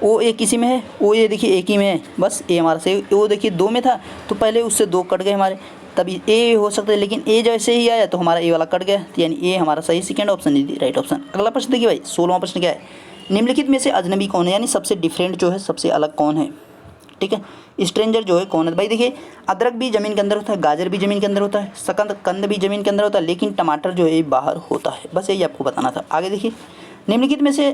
Speaker 1: ओ एक इसी में है, ओ ये देखिए एक ही में है, बस ए हमारा सही। ओ देखिए 2 में था तो पहले उससे 2 कट गए हमारे, तभी ए हो सकता है, लेकिन ए जैसे ही आया तो हमारा ए वाला कट गया, तो यानी ए हमारा सही second option is right option. अगला प्रश्न देखिए भाई, 16वां प्रश्न क्या है, निम्नलिखित में से अजनबी कौन है, यानी सबसे डिफरेंट जो है, सबसे अलग कौन है। ठीक है, स्ट्रेंजर जो है कौन है, भाई देखिए अदरक भी ज़मीन के अंदर होता है, गाजर भी ज़मीन के अंदर होता है, कंद भी ज़मीन के अंदर होता है, लेकिन टमाटर जो है बाहर होता है। बस यही आपको बताना था। आगे देखिए, निम्नलिखित में से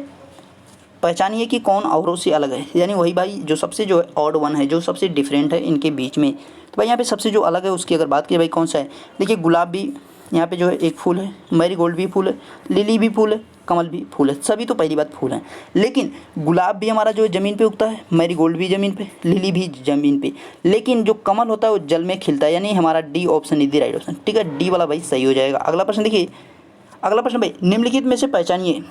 Speaker 1: पहचानिए कि कौन औरों से अलग है, यानी वही भाई जो सबसे जो है ऑड वन है, जो सबसे डिफरेंट है इनके बीच में। तो भाई यहाँ पे सबसे जो अलग है उसकी अगर बात की भाई कौन सा है, देखिए गुलाब भी यहाँ पे जो है एक फूल है, मैरीगोल्ड भी फूल है, लिली भी फूल है, कमल भी फूल है, सभी तो पहली बात फूल हैं, लेकिन गुलाब भी हमारा जो है ज़मीन पे उगता है, मैरीगोल्ड भी ज़मीन पे, लिली भी ज़मीन पे, लेकिन जो कमल होता है वो जल में खिलता है, यानी हमारा D option is the right option. ठीक है, डी वाला भाई सही हो जाएगा। अगला प्रश्न देखिए, अगला प्रश्न भाई, निम्नलिखित में से पहचानिए,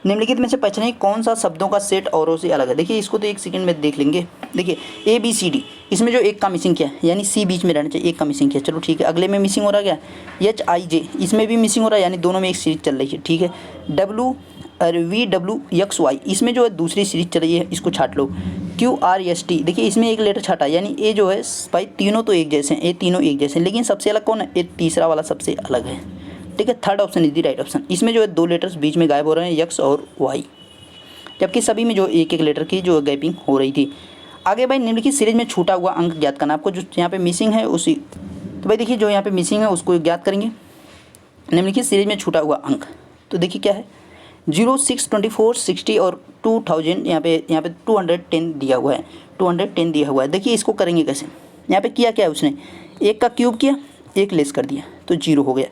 Speaker 1: निम्नलिखित में से पहचानिए कौन सा शब्दों का सेट औरों से अलग है। देखिए इसको तो एक सेकंड में देख लेंगे। देखिए ए बी सी डी, इसमें जो एक का मिसिंग किया है, यानी सी बीच में रहना चाहिए, एक का मिसिंग किया, चलो ठीक है। अगले में मिसिंग हो रहा क्या, एच आई जे, इसमें भी मिसिंग हो रहा है, यानी दोनों में एक सीरीज चल रही है। ठीक है, डब्लू और वी डब्लू एक्स वाई, इसमें जो है दूसरी सीरीज चल रही है, इसको छाट लो। क्यू आर एस टी, देखिए इसमें एक लेटर छाटा, यानी ए जो है भाई तीनों तो एक जैसे हैं, ए तीनों एक जैसे हैं, लेकिन सबसे अलग कौन है, ए तीसरा वाला सबसे अलग है। ठीक है, third option is the right option. इसमें जो है 2 लेटर्स बीच में गायब हो रहे हैं, एक्स और वाई, जबकि सभी में जो एक एक लेटर की जो गैपिंग हो रही थी। आगे भाई निम्नलिखित सीरीज में छूटा हुआ अंक ज्ञात करना, आपको जो यहाँ पे मिसिंग है उसी, तो भाई देखिए जो यहाँ पे मिसिंग है उसको ज्ञात करेंगे। निम्नलिखित सीरीज में छूटा हुआ अंक, तो देखिए क्या है, 0 6 24 60 और 2000, यहाँ पे 210 दिया हुआ है, 210 दिया हुआ है। देखिए इसको करेंगे कैसे, यहाँ पे किया क्या है उसने, 1 का क्यूब किया, 1 लेस कर दिया तो 0 हो गया,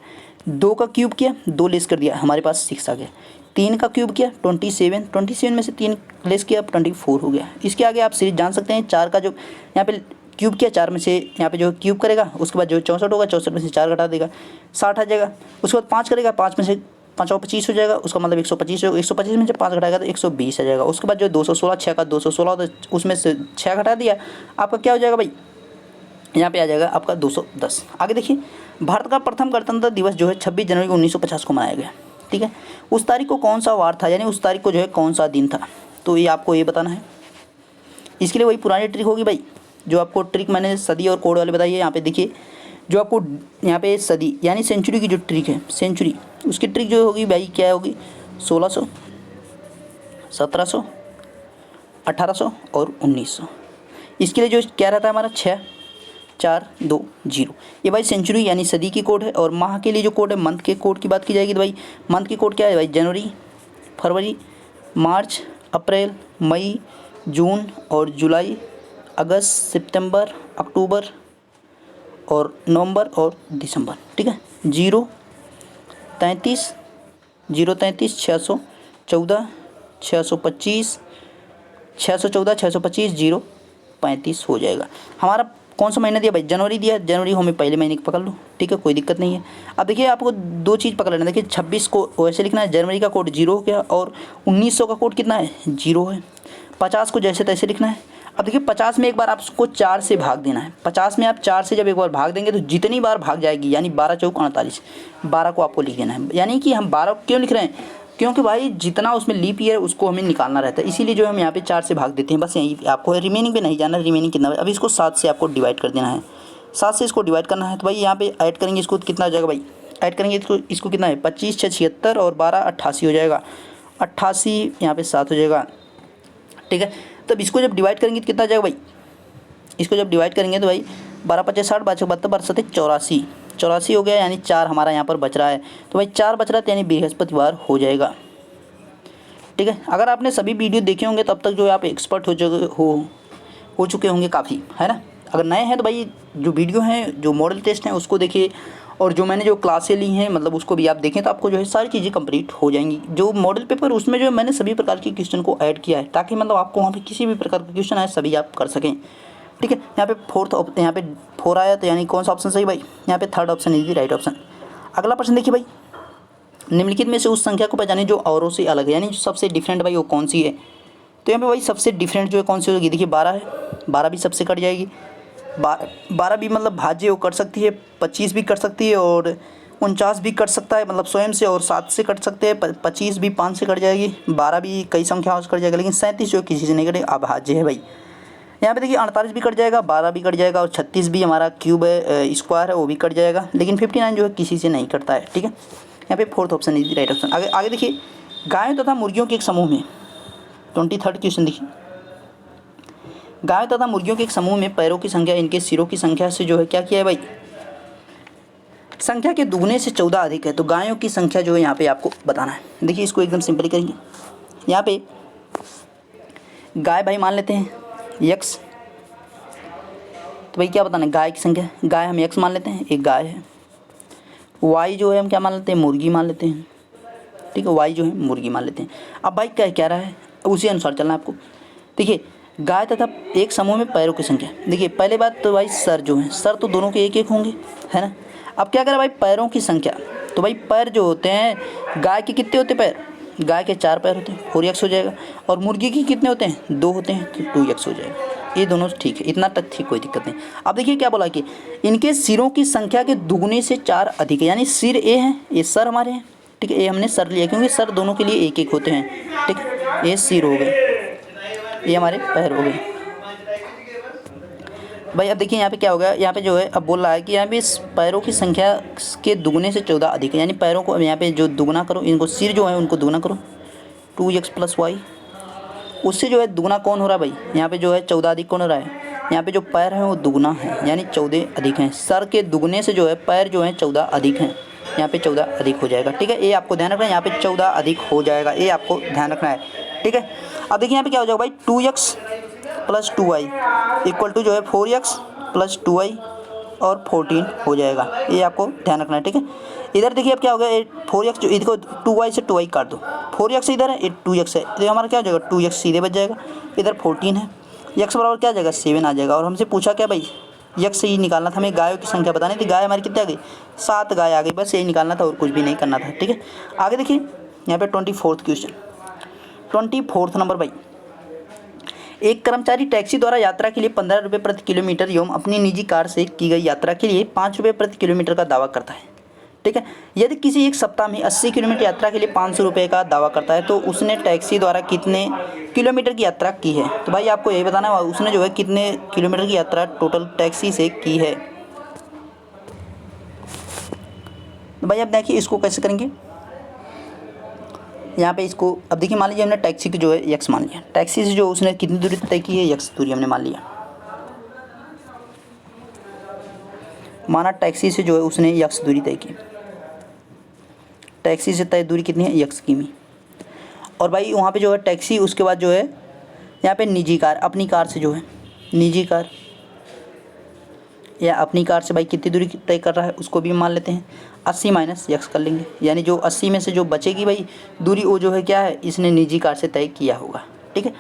Speaker 1: 2 का क्यूब किया, 2 लेस कर दिया, हमारे पास 6 आ गया, 3 का क्यूब किया 27 में से 3 लेस किया 24 हो गया। इसके आगे आप सीरीज जान सकते हैं, 4 का जो यहाँ पे क्यूब किया, 4 में से यहाँ पे जो क्यूब करेगा, उसके बाद जो 64 होगा, 64 में से 4 घटा देगा, 60 आ जाएगा। उसके बाद 5 करेगा, 5 में से 5 और 25 हो जाएगा, उसका मतलब 125 होगा, 125 में से 5 घटाएगा तो 120 आ जाएगा। उसके बाद जो 216, 6 का 216 तो उसमें से 6 घटा दिया, आपका क्या हो जाएगा भाई, यहाँ पे आ जाएगा आपका 210। आगे देखिए, भारत का प्रथम गणतंत्र दिवस जो है 26 जनवरी 1950 को मनाया गया। ठीक है, उस तारीख को कौन सा वार था, यानी उस तारीख को जो है कौन सा दिन था, तो ये आपको ये बताना है। इसके लिए वही पुरानी ट्रिक होगी भाई, जो आपको ट्रिक मैंने सदी और कोड वाले बताई है। यहाँ पे देखिए जो आपको यहाँ पे सदी यानी सेंचुरी की जो ट्रिक है, सेंचुरी उसकी ट्रिक जो होगी भाई क्या होगी, 1600, 1700, 1800 और 1900। इसके लिए जो क्या रहता है हमारा 6, 4, 2, 0। ये भाई सेंचुरी यानी सदी की कोड है। और माह के लिए जो कोड है, मंथ के कोड की बात की जाएगी तो भाई मंथ की कोड क्या है भाई, जनवरी, फरवरी, मार्च, अप्रैल, मई, जून और जुलाई, अगस्त, सितंबर, अक्टूबर और नवंबर और दिसंबर। ठीक है, 0, 33, 0, 33, 614, 625, 614, 625, 0, 35 हो जाएगा। हमारा कौन सा महीना दिया भाई, जनवरी दिया, जनवरी हमें पहले महीने की पकड़ लो। ठीक है, कोई दिक्कत नहीं है। अब देखिए आपको दो चीज़ पकड़ लेना, देखिए 26 को वैसे लिखना है, जनवरी का कोड 0 हो गया और 1900 का कोड कितना है, 0 है। 50 को जैसे तैसे लिखना है। अब देखिए 50 में एक बार आपको 4 से भाग देना है। 50 में आप 4 से जब एक बार भाग देंगे तो जितनी बार भाग जाएगी, यानी 12 चौक 48, 12 को आपको लिख देना है। यानी कि हम 12 क्यों लिख रहे हैं, क्योंकि भाई जितना उसमें लीप ईयर उसको हमें निकालना रहता है, इसीलिए जो हम यहाँ पे 4 से भाग देते हैं। बस यही आपको रिमेनिंग पे नहीं जाना, रिमेनिंग कितना है। अब इसको 7 से आपको डिवाइड कर देना है, 7 से इसको डिवाइड करना है। तो भाई यहाँ पे ऐड करेंगे इसको, कितना हो जाएगा भाई, ऐड करेंगे इसको कितना है, 25, 6, 76 और 12, 88 हो जाएगा। 88 यहाँ पे 7 हो जाएगा। ठीक है, तब इसको जब डिवाइड करेंगे तो कितना आ जाएगा भाई, इसको जब डिवाइड करेंगे तो भाई 12, 50, 60, 12, 72, 12, 84, 84 हो गया। यानी 4 हमारा यहाँ पर बच रहा है। तो भाई 4 बच रहा है, यानी बृहस्पतिवार हो जाएगा। ठीक है, अगर आपने सभी वीडियो देखे होंगे तब तक जो है आप एक्सपर्ट हो चुके होंगे काफ़ी, है ना। अगर नए हैं तो भाई जो वीडियो हैं, जो मॉडल टेस्ट हैं उसको देखिए, और जो मैंने जो क्लासें ली हैं मतलब उसको भी आप देखें, तो आपको जो है सारी चीज़ें कंप्लीट हो जाएंगी। जो मॉडल पेपर उसमें जो है मैंने सभी प्रकार के क्वेश्चन को ऐड किया है, ताकि मतलब आपको वहाँ पे किसी भी प्रकार का क्वेश्चन आए सभी आप कर सकें। ठीक है, यहाँ पे यहाँ पे 4 आया, तो यानी कौन सा ऑप्शन सही भाई, यहाँ पे third option is the right option. अगला प्रश्न देखिए भाई, निम्नलिखित में से उस संख्या को पहचानें जो औरों से अलग है, यानी जो सबसे डिफरेंट भाई वो कौन सी है। तो यहाँ पे भाई सबसे डिफरेंट जो है कौन सी होगी, देखिए 12 है, 12 भी सबसे कट जाएगी। 12 भी मतलब भाज्य वो कट सकती है, 25 भी कट सकती है और 49 भी कट सकता है मतलब स्वयं से, और 7 से कट सकते हैं। 25 भी 5 से कट जाएगी, 12 भी कई संख्याओं से कट जाएगा, लेकिन 37 जो किसी से नहीं कटे, अभाज्य है भाई। यहाँ पे देखिए 48 भी कट जाएगा, 12 भी कट जाएगा और 36 भी हमारा क्यूब है, स्क्वायर है, वो भी कट जाएगा, लेकिन 59 जो है किसी से नहीं कटता है। ठीक है, यहाँ पे fourth option is right option. आगे देखिए, गायों तथा मुर्गियों के एक समूह में, 23rd क्वेश्चन देखिए, गायों तथा मुर्गियों के एक समूह में पैरों की संख्या इनके सिरों की संख्या से जो है क्या किया है भाई, संख्या के दुगने से 14 अधिक है। तो गायों की संख्या जो है यहाँ पे आपको बताना है। देखिए इसको एकदम सिंपली करेंगे, यहाँ पे गाय भाई मान लेते हैं x, तो भाई क्या बताना है, गाय की संख्या, गाय हम x मान लेते हैं, एक गाय है। y जो है हम क्या मान लेते हैं, मुर्गी मान लेते हैं। ठीक है, y जो है मुर्गी मान लेते हैं। अब भाई क्या रहा है, उसी अनुसार चलना है आपको। देखिए गाय तथा एक समूह में पैरों की संख्या, देखिए पहले बात तो भाई सर जो है, सर तो दोनों के एक एक होंगे, है ना। अब क्या करें भाई, पैरों की संख्या, तो भाई पैर जो होते हैं, गाय के कितने होते हैं पैर, गाय के 4 पैर होते हैं, 4x हो जाएगा। और मुर्गी के कितने होते हैं, 2 होते हैं, तो 2x हो जाएगा। ये दोनों ठीक है, इतना तक ठीक, कोई दिक्कत नहीं। अब देखिए क्या बोला कि इनके सिरों की संख्या के दुगने से 4 अधिक है, यानी सिर ए है, ये सर हमारे हैं। ठीक है, ये हमने सर लिया क्योंकि सर दोनों के लिए एक एक होते हैं। ठीक है, ये सिर हो गए, ये हमारे पैर हो गए भाई। अब देखिए यहाँ पे क्या होगा, यहाँ पे जो है अब बोल रहा है कि यहाँ पे इस पैरों की संख्या के दुगने से 14 अधिक है, यानी पैरों को यहाँ पे जो दुगना करो, इनको सिर जो है उनको दुगना करो, 2x + y, उससे जो है दुगना कौन हो रहा है भाई, यहाँ पे जो है 14 अधिक कौन हो रहा है, यहाँ पे जो पैर है वो दुगना है, यानी 14 अधिक हैं। सर के दुगने से जो है पैर जो है 14 अधिक हैं, यहाँ पे 14 अधिक हो जाएगा। ठीक है, ये आपको ध्यान रखना है, यहाँ पे 14 अधिक हो जाएगा, ये आपको ध्यान रखना है। ठीक है, अब देखिए यहाँ पे क्या हो जाएगा भाई, 2x + 2y = जो है 4x + 2y और 14 हो जाएगा, ये आपको ध्यान रखना है। ठीक है, इधर देखिए अब क्या हो गया, 4x जो इसको 2y से 2y काट दो, 4x इधर है, 2x है, तो हमारा क्या हो जाएगा, 2x सीधे बच जाएगा, इधर 14 है, x बराबर क्या आ जाएगा, 7 आ जाएगा। और हमसे पूछा क्या भाई, x से ही निकालना था, हमें गायों की संख्या बतानी थी, गाय हमारी कितनी आ गई, 7 गाय आ गई, बस यही निकालना था और कुछ भी नहीं करना था। ठीक है, आगे देखिए यहाँ पे 24th क्वेश्चन, 24th नंबर भाई, एक कर्मचारी टैक्सी द्वारा यात्रा के लिए 15 रुपये प्रति किलोमीटर एवं अपनी निजी कार से की गई यात्रा के लिए 5 रुपये प्रति किलोमीटर का दावा करता है। ठीक है, यदि किसी एक सप्ताह में 80 किलोमीटर यात्रा के लिए 500 रुपये का दावा करता है, तो उसने टैक्सी द्वारा कितने किलोमीटर की यात्रा की है। तो भाई आपको यही बताना है उसने जो है कितने किलोमीटर की यात्रा टोटल टैक्सी से की है। तो भाई अब देखिए इसको कैसे करेंगे। यहाँ पे इसको अब देखिए मान लीजिए हमने टैक्सी की जो है यक्स मान लिया, टैक्सी से जो उसने कितनी दूरी तय की है, यक्स दूरी हमने मान लिया। माना टैक्सी से जो है उसने यक्स दूरी तय की, टैक्सी से तय दूरी कितनी है, यक्स किमी। और भाई वहाँ पे जो है टैक्सी, उसके बाद जो है यहाँ पे निजी कार, अपनी कार से जो है निजी कार या अपनी कार से भाई कितनी दूरी तय कर रहा है उसको भी मान लेते हैं। 80 माइनस यक्स कर लेंगे, यानी जो 80 में से जो बचेगी भाई दूरी वो जो है क्या है, इसने निजी कार से तय किया होगा। ठीक है,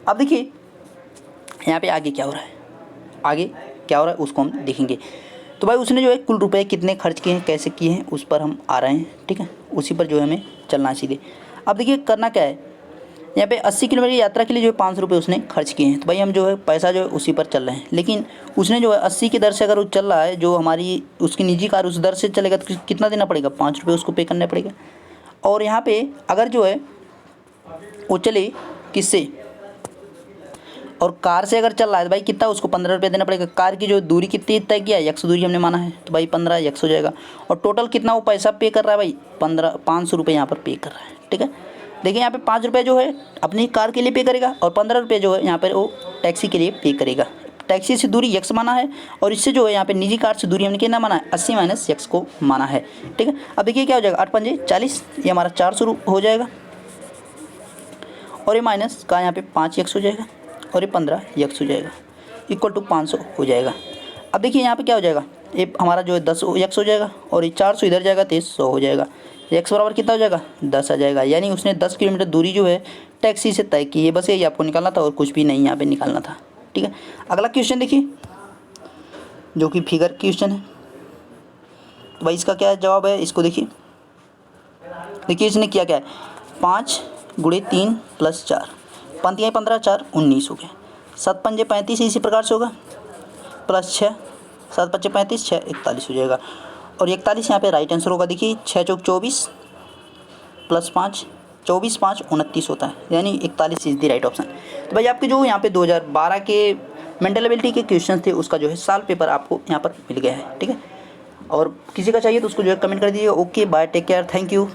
Speaker 1: अब देखिए यहाँ पे आगे क्या हो रहा है, आगे क्या हो रहा है उसको हम देखेंगे। तो भाई उसने जो है कुल रुपए कितने खर्च किए हैं, कैसे किए हैं, उस पर हम आ रहे हैं। ठीक है, उसी पर जो है हमें चलना है सीधे। अब देखिए करना क्या है, यहाँ पे 80 किलोमीटर की यात्रा के लिए जो है 500 रुपये उसने खर्च किए हैं। तो भाई हम जो है पैसा जो है उसी पर चल रहे हैं, लेकिन उसने जो है 80 की दर से अगर वो चल रहा है, जो हमारी उसकी निजी कार उस दर से चलेगा तो कितना देना पड़ेगा, 5 रुपये उसको पे करना पड़ेगा। और यहाँ पे अगर जो है वो चले किससे, और कार से अगर चल रहा है तो भाई कितना उसको 15 रुपये देना पड़ेगा। कार की जो दूरी कितनी तय किया है, यक्स दूरी हमने माना है, तो भाई 15 यक्स हो जाएगा। और टोटल कितना वो पैसा पे कर रहा है भाई, 500 रुपये यहाँ पर पे कर रहा है। ठीक है, देखिए यहाँ पे 5 रुपये जो है अपनी कार के लिए पे करेगा और 15 रुपये जो है यहाँ पर वो टैक्सी के लिए पे करेगा। टैक्सी से दूरी यक्स माना है और इससे जो है यहाँ पे निजी कार से दूरी हमने कितना माना है, 80 माइनस यक्स को माना है। ठीक है, अब देखिए क्या हो जाएगा, 8 पंजे 40, ये हमारा 400 हो जाएगा और ये माइनस का यहाँ पे 5 यक्स हो जाएगा और ये 15 यक्स हो जाएगा, इक्वल टू 500 हो जाएगा। अब देखिए यहाँ पे क्या हो जाएगा, ये हमारा जो है 10 यक्स हो जाएगा और ये 400 इधर जाएगा तो 100 हो जाएगा। यक्स बराबर कितना हो जाएगा, 10 आ जाएगा। यानी उसने 10 किलोमीटर दूरी जो है टैक्सी से तय की है। बस यही आपको निकालना था और कुछ भी नहीं यहाँ पे निकालना था। ठीक है, अगला क्वेश्चन देखिए जो कि फिगर क्वेश्चन है। तो भाई इसका क्या जवाब है, इसको देखिए। देखिए इसने किया क्या है, 5 गुणे 3 प्लस 4, पंतियाँ 15 4 19 हो गए, 7 पंजे 35 इसी प्रकार से होगा, प्लस 6 7 पच्चे 35 6 41 हो जाएगा। और 41 यहाँ पे राइट आंसर होगा। देखिए 6 चौक 24 प्लस 5 24 5 29 होता है, यानी 41 इज द राइट ऑप्शन। तो भाई आपके जो यहाँ पे 2012 के मेंटल एबिलिटी के क्वेश्चन थे उसका जो है साल पेपर आपको यहाँ पर मिल गया है। ठीक है, और किसी का चाहिए तो उसको जो है कमेंट कर दीजिए। Okay bye, take care, thank you.